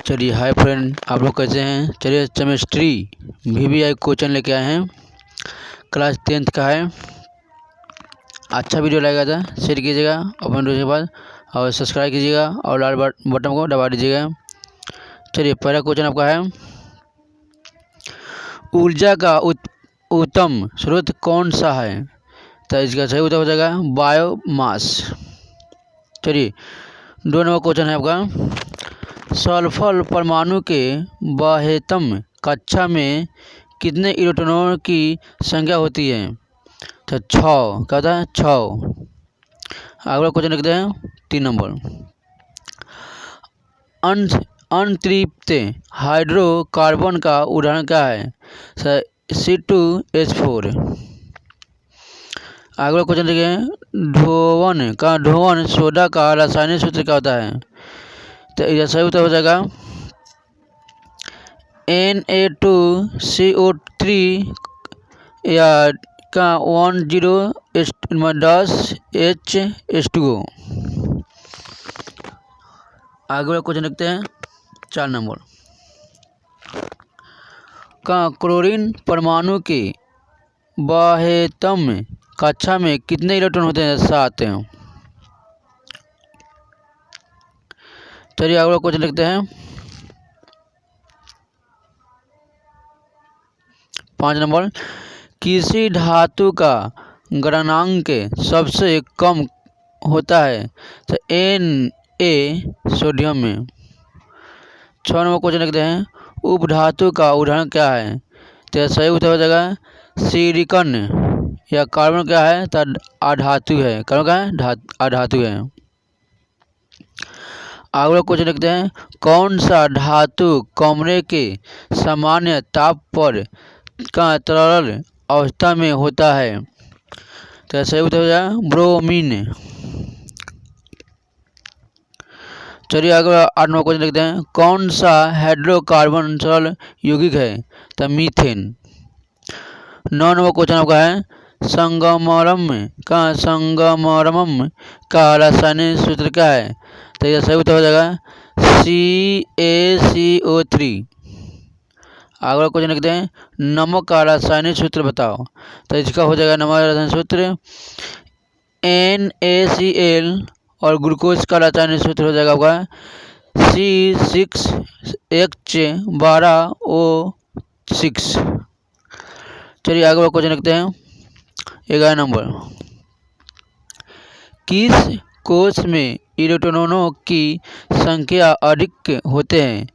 चलिए hi friend, आप लोग कैसे हैं। चलिए केमिस्ट्री VVI क्वेश्चन लेके आए हैं, क्लास 10th का है। अच्छा वीडियो लगेगा था शेयर कीजिएगा अपने दोस्तों के पास और सब्सक्राइब कीजिएगा और लाल बटन को दबा दीजिएगा। चलिए पहला क्वेश्चन आपका है, ऊर्जा का उत्तम स्रोत कौन सा है। तो इसका सही उत्तर हो जाएगा बायोमास। चलिए 2 नंबर क्वेश्चन है आपका, सल्फर परमाणु के बाह्यतम कक्षा में कितने इलेक्ट्रॉनों की संख्या होती है। तो 6, क्या होता है 6। अगला क्वेश्चन लिखते हैं 3 नंबर, अन्तृप्त हाइड्रोकार्बन का उदाहरण क्या है। C2H4। अगला क्वेश्चन देखिए, ढोवन सोडा का रासायनिक सूत्र क्या होता है। तो यह सही उत्तर हो जाएगा Na2CO3 या का 10H2O। अगला क्वेश्चन देखते हैं 4 नंबर, का क्लोरीन परमाणु के बाह्यतम कक्षा में कितने इलेक्ट्रॉन होते हैं। 7। चलिए अगला क्वेश्चन लिखते हैं 5 नंबर, किसी धातु का गलनांक सबसे कम होता है। तो Na सोडियम में। 6 नंबर क्वेश्चन लिखते हैं, उपधातु का उदाहरण क्या है। तो सही उत्तर हो जाएगा सिलिकॉन या कार्बन क्या है तो अधातु है। कार्बन क्या है अधातु है। अगला क्वेश्चन लिखते हैं, कौन सा धातु कमरे के सामान्य ताप पर का तरल अवस्था में होता है। तो सही उत्तर हो जाएगा ब्रोमीन। चलिए अगला 8 नंबर क्वेश्चन लिखते हैं, कौन सा हाइड्रोकार्बन सरल यौगिक है। तो मीथेन। 9 नंबर क्वेश्चन आपका है, संगमरम का रासायनिक सूत्र क्या है। तो यह सही उत्तर हो जाएगा CaCO3। अगला क्वेश्चन लिखते हैं, नमक का रासायनिक सूत्र बताओ। तो इसका हो जाएगा नमक का रासायनिक सूत्र NaCl और ग्लूकोज का रासायनिक सूत्र हो जाएगा आपका C6H12O6। चलिए अगला क्वेश्चन लिखते हैं 11 नंबर, किस कोश में इलेक्ट्रॉनों की संख्या अधिक होते हैं।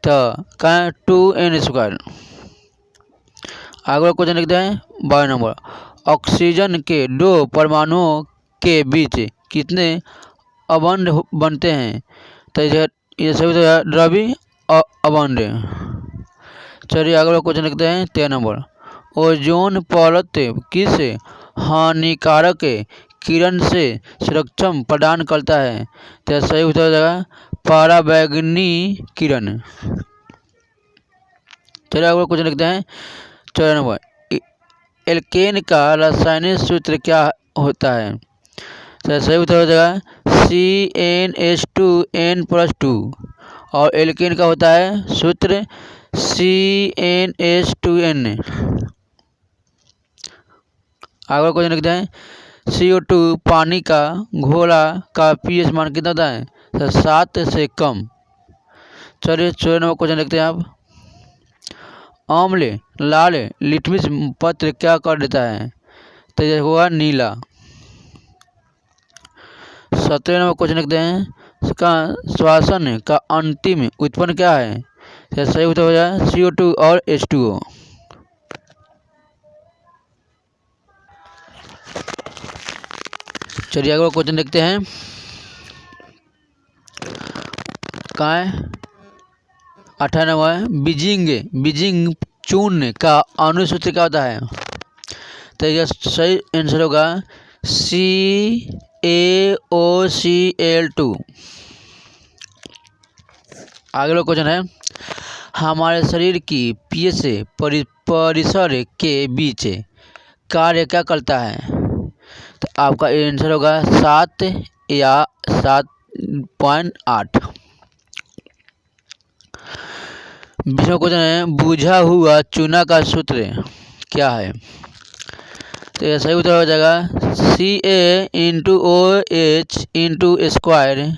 तो क्या 2n²। अगला क्वेश्चन लिखते हैं 12 नंबर, ऑक्सीजन के 2 परमाणुओं के बीच कितने अबंध बनते हैं। तो ये सभी द्रव्य अबंध। चलिए अगला क्वेश्चन लिखते हैं 13 नंबर, ओजोन परत किस हानिकारक किरण से सुरक्षा प्रदान करता है। तो सही उत्तर हो जाएगा पराबैंगनी किरण। चलिए अगला क्वेश्चन लिखते हैं 14 नंबर, एल्केन का रासायनिक सूत्र क्या होता है। तो सही उत्तर हो जाएगा CnH2n+2 और एल्केन का होता है सूत्र CnH2n। अगला क्वेश्चन लिखते हैं, CO2 पानी का घोला का pH मान कितना होता है। तो 7 से कम। चलिए 14 नंबर क्वेश्चन लिखते हैं आप, अम्ल लाल लिटमस पत्र क्या कर देता है। तो यह होगा नीला। 17 नंबर क्वेश्चन लिखते हैं, इसका श्वसन का अंतिम उत्पन्न क्या है। तो सही उत्तर हो जाए CO2 और H2O। चलिए अगला क्वेश्चन देखते हैं, कहाँ है 18 नंबर, बीजिंग चूर्ण का अनुसूत्र क्या होता है। तो यह सही आंसर होगा CaOCl2। अगला क्वेश्चन है, हमारे शरीर की pH परिसर के बीच कार्य क्या करता है। तो आपका आंसर होगा 7 या 7.8। बीसवां क्वेश्चन है बुझा हुआ चूना का सूत्र क्या है। तो यह सही उत्तर हो जाएगा Ca*OH*²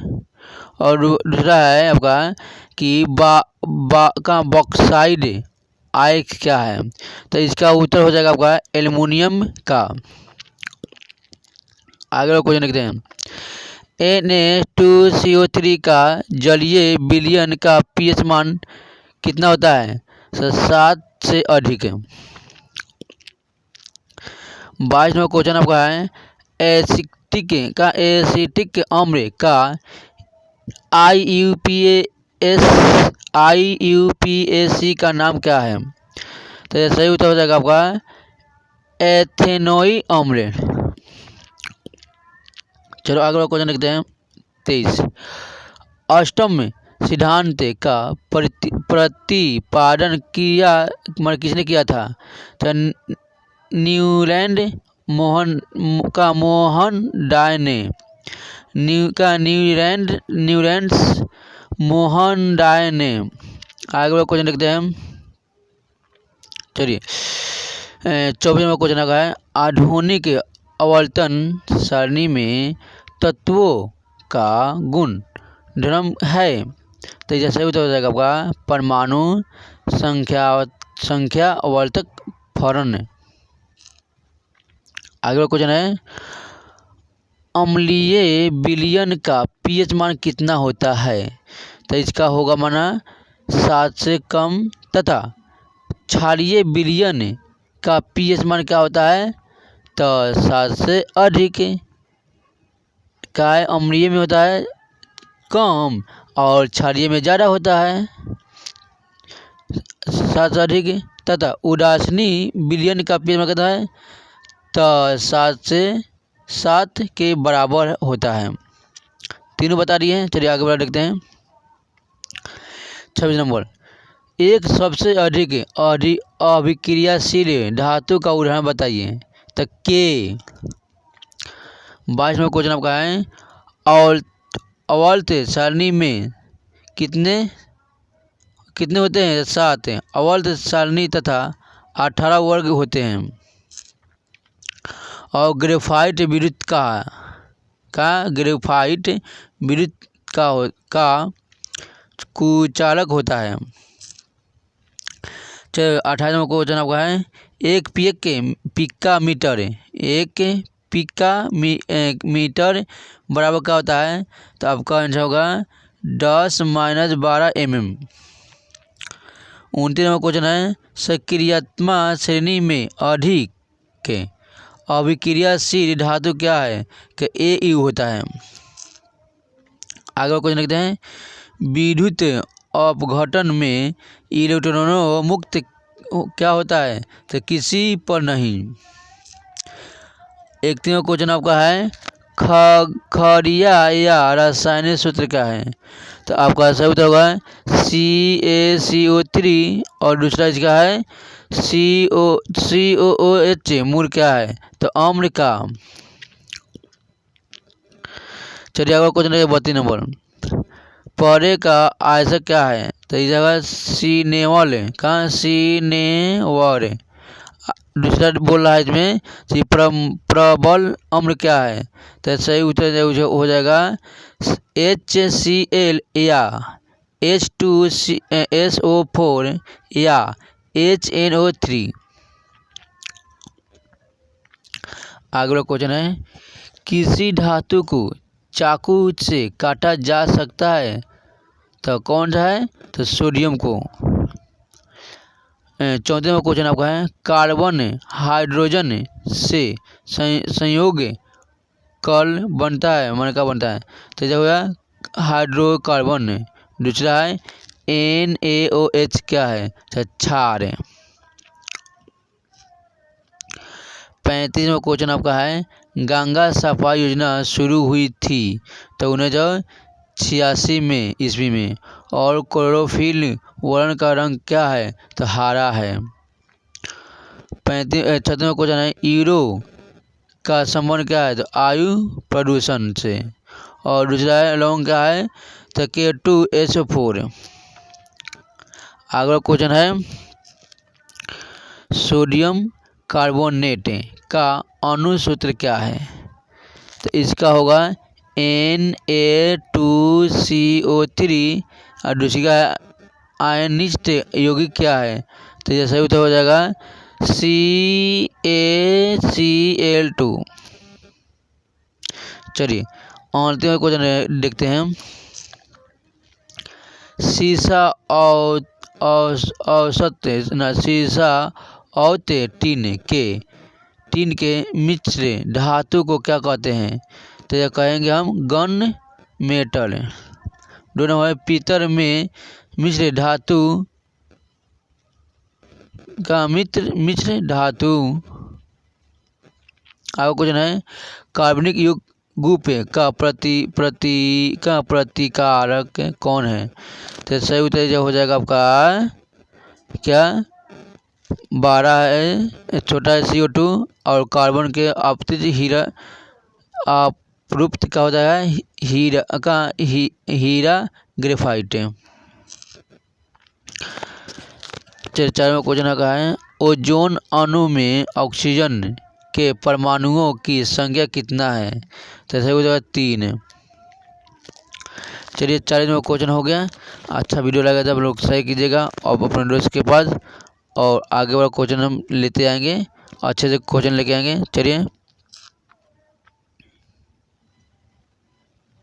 और दूसरा है आपका कि का बॉक्साइड आयक क्या है। तो इसका उत्तर हो जाएगा आपका एल्युमिनियम का। आगे क्वेश्चन लिखते हैं Na2CO3 का जलीय विलयन का pH मान कितना होता है। 7 से अधिक है। 22वां क्वेश्चन आपका है एसिटिक अम्ल का IUPAC का नाम क्या है। तो ये सही उत्तर हो जाएगा आपका एथेनोइक अम्ल। चलो अगला क्वेश्चन लिखते हैं 23। अष्टम सिद्धांत का प्रतिपादन किसने किया था। तो न्यूलैंड मोहन डाय ने न्यूलैंड्स मोहन डाय ने। आगे क्वेश्चन लिखते हैं चलिए 24वां क्वेश्चन का है आधुनिक आवर्तन सारणी में तत्वों का गुण क्रम है। तो जैसे उत्तर हो जाएगा आपका परमाणु संख्या आवर्तक फलन। अगला क्वेश्चन है अम्लीय विलयन का pH मान कितना होता है। तो इसका होगा माना 7 से कम तथा क्षारीय विलयन का pH मान क्या होता है। तो 7 से अधिक का है। अम्लीय में होता है कम और क्षारीय में ज़्यादा होता है 7 से अधिक तथा उदासीनी विलयन का pH मान कितना है। तो 7 से 7 के बराबर होता है। तीनों बता दिए हैं। चलिए आगे बढ़ा देखते हैं 26 नंबर एक सबसे अधिक अभिक्रियाशील धातु का उदाहरण बताइए। तो के। 22वां क्वेश्चन आपका है आवर्त सारणी में कितने होते हैं। 7 आवर्त सारणी तथा 18 वर्ग होते हैं। और ग्रेफाइट विद्युत ग्रेफाइट विद्युत का कुचालक होता है। चलो 28वां क्वेश्चन आपका है एक पिका मीटर बराबर क्या होता है। तो आपका आंसर होगा 10-12 mm। 29वां क्वेश्चन है सक्रियात्मक श्रेणी में अधिक अभिक्रियाशील धातु क्या है। कि Au होता है। आगे क्वेश्चन लिखते हैं विद्युत अपघटन में इलेक्ट्रॉनों मुक्त क्या होता है। तो किसी पर नहीं। 31वां क्वेश्चन आपका है खड़िया या रासायनिक सूत्र क्या है। तो आपका सही उत्तर होगा CaCO3 और दूसरा इसका है COOH मूल क्या है। तो अम्ल का। चलिए अगला क्वेश्चन है 32 नंबर परे का आयसक क्या है। तो इस जगह सिनेवल कहाँ सिनेवर। दूसरा बोल रहा है इसमें कि प्रबल अम्ल क्या है। तो सही उत्तर हो जाएगा HCl या H2SO4 या HNO3। अगला क्वेश्चन है किसी धातु को चाकू से काटा जा सकता है। तो कौन सा है। तो सोडियम को। 34वां क्वेश्चन आपका है कार्बन हाइड्रोजन से संयोग कल बनता है मन का बनता है। तो जब होगा हाइड्रोकार्बन। दूसरा है NaOH क्या है। तो क्षार है। 35वां क्वेश्चन आपका है गंगा सफाई योजना शुरू हुई थी। तो 1986 में ईस्वी में। और क्लोरोफिल वर्ण का रंग क्या है। तो हरा है। 36वां क्वेश्चन है यूरो का संबंध क्या है। तो आयु प्रदूषण से। और दूसरा है लौंग क्या है। तो K2SO4। अगला क्वेश्चन है सोडियम कार्बोनेट का अणु सूत्र क्या है? तो इसका होगा Na2CO3 और दूसरी का आयनिस्ट यौगिक क्या है? तो ये सही उत्तर हो जाएगा CaCl2। चलिए अंतिम क्वेश्चन देखते हैं। सीसा और टीन के मिश्र धातु को क्या कहते हैं? तो यह कहेंगे हम गन मेटल। दोनों है पीतल में मिश्र धातु का मिश्र धातु। आगे क्वेश्चन है कार्बनिक युग्म का प्रतिकारक कौन है? तो सही उत्तर हो जाएगा आपका क्या 12 है, छोटा है CO2 और कार्बन के आपतित अपरूपित का होता है हीरा ग्रेफाइट। चारवां क्वेश्चन का है ओजोन अणु में ऑक्सीजन के परमाणुओं की संख्या कितना है? तो सही उत्तर 3। चलिए 40वां क्वेश्चन हो गया। अच्छा वीडियो लगा तो आप लोग सही कीजिएगा और अपने दोस्त के पास, और आगे वाला क्वेश्चन हम लेते आएंगे, अच्छे से क्वेश्चन लेके आएंगे। चलिए।